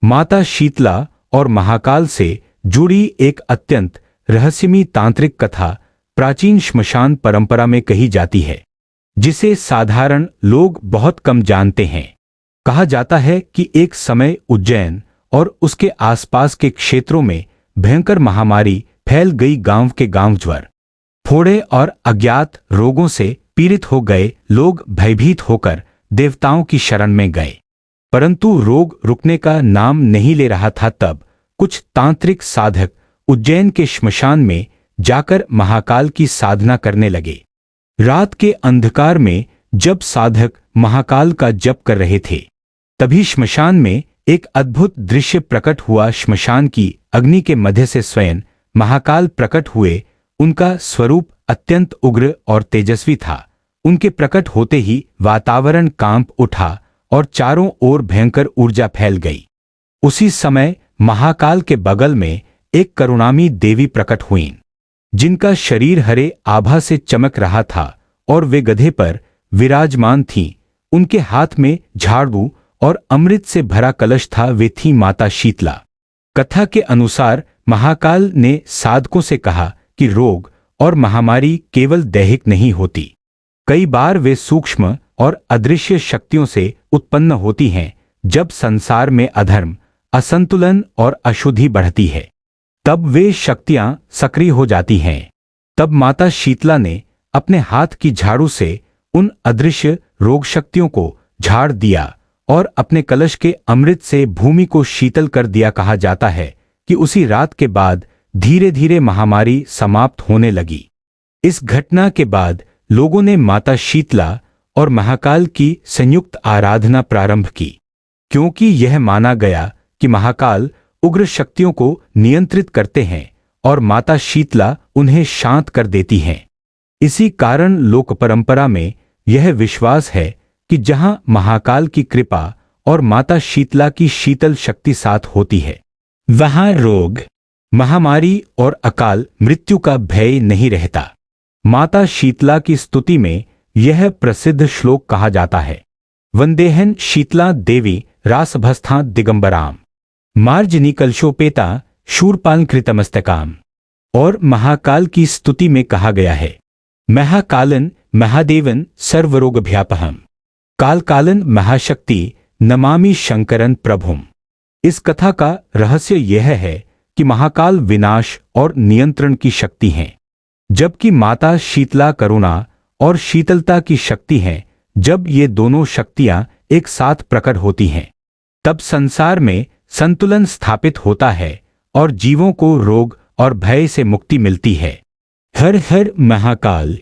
माता शीतला और महाकाल से जुड़ी एक अत्यंत रहस्यमयी तांत्रिक कथा प्राचीन श्मशान परंपरा में कही जाती है, जिसे साधारण लोग बहुत कम जानते हैं। कहा जाता है कि एक समय उज्जैन और उसके आसपास के क्षेत्रों में भयंकर महामारी फैल गई। गांव के गांव ज्वर, फोड़े और अज्ञात रोगों से पीड़ित हो गए लोग भयभीत होकर देवताओं की शरण में गए, परंतु रोग रुकने का नाम नहीं ले रहा था। तब कुछ तांत्रिक साधक उज्जैन के श्मशान में जाकर महाकाल की साधना करने लगे। रात के अंधकार में जब साधक महाकाल का जप कर रहे थे, तभी श्मशान में एक अद्भुत दृश्य प्रकट हुआ। श्मशान की अग्नि के मध्य से स्वयं महाकाल प्रकट हुए। उनका स्वरूप अत्यंत उग्र और तेजस्वी था। उनके प्रकट होते ही वातावरण कांप उठा और चारों ओर भयंकर ऊर्जा फैल गई। उसी समय महाकाल के बगल में एक करुणामयी देवी प्रकट हुईं, जिनका शरीर हरे आभा से चमक रहा था और वे गधे पर विराजमान थीं। उनके हाथ में झाड़ू और अमृत से भरा कलश था। वे थी माता शीतला। कथा के अनुसार महाकाल ने साधकों से कहा कि रोग और महामारी केवल दैहिक नहीं होती, कई बार वे सूक्ष्म और अदृश्य शक्तियों से उत्पन्न होती हैं। जब संसार में अधर्म, असंतुलन और अशुद्धि बढ़ती है, तब वे शक्तियां सक्रिय हो जाती हैं। तब माता शीतला ने अपने हाथ की झाड़ू से उन अदृश्य रोग शक्तियों को झाड़ दिया और अपने कलश के अमृत से भूमि को शीतल कर दिया। कहा जाता है कि उसी रात के बाद धीरे धीरे महामारी समाप्त होने लगी। इस घटना के बाद लोगों ने माता शीतला और महाकाल की संयुक्त आराधना प्रारंभ की, क्योंकि यह माना गया कि महाकाल उग्र शक्तियों को नियंत्रित करते हैं और माता शीतला उन्हें शांत कर देती हैं। इसी कारण लोक परंपरा में यह विश्वास है कि जहां महाकाल की कृपा और माता शीतला की शीतल शक्ति साथ होती है, वहां रोग, महामारी और अकाल मृत्यु का भय नहीं रहता। माता शीतला की स्तुति में यह प्रसिद्ध श्लोक कहा जाता है, वंदेहन शीतला देवी रासभस्था दिगंबराम मार्जनी कलशोपेता शूरपालकृतमस्तकाम। और महाकाल की स्तुति में कहा गया है, महाकालन महादेवन सर्वरोगभ्यापहम कालकालन महाशक्ति नमामि शंकरन प्रभुम। इस कथा का रहस्य यह है कि महाकाल विनाश और नियंत्रण की शक्ति हैं, जबकि माता शीतला करुणा और शीतलता की शक्ति हैं। जब ये दोनों शक्तियां एक साथ प्रकट होती हैं, तब संसार में संतुलन स्थापित होता है और जीवों को रोग और भय से मुक्ति मिलती है। हर हर महाकाल,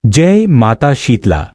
जय माता शीतला।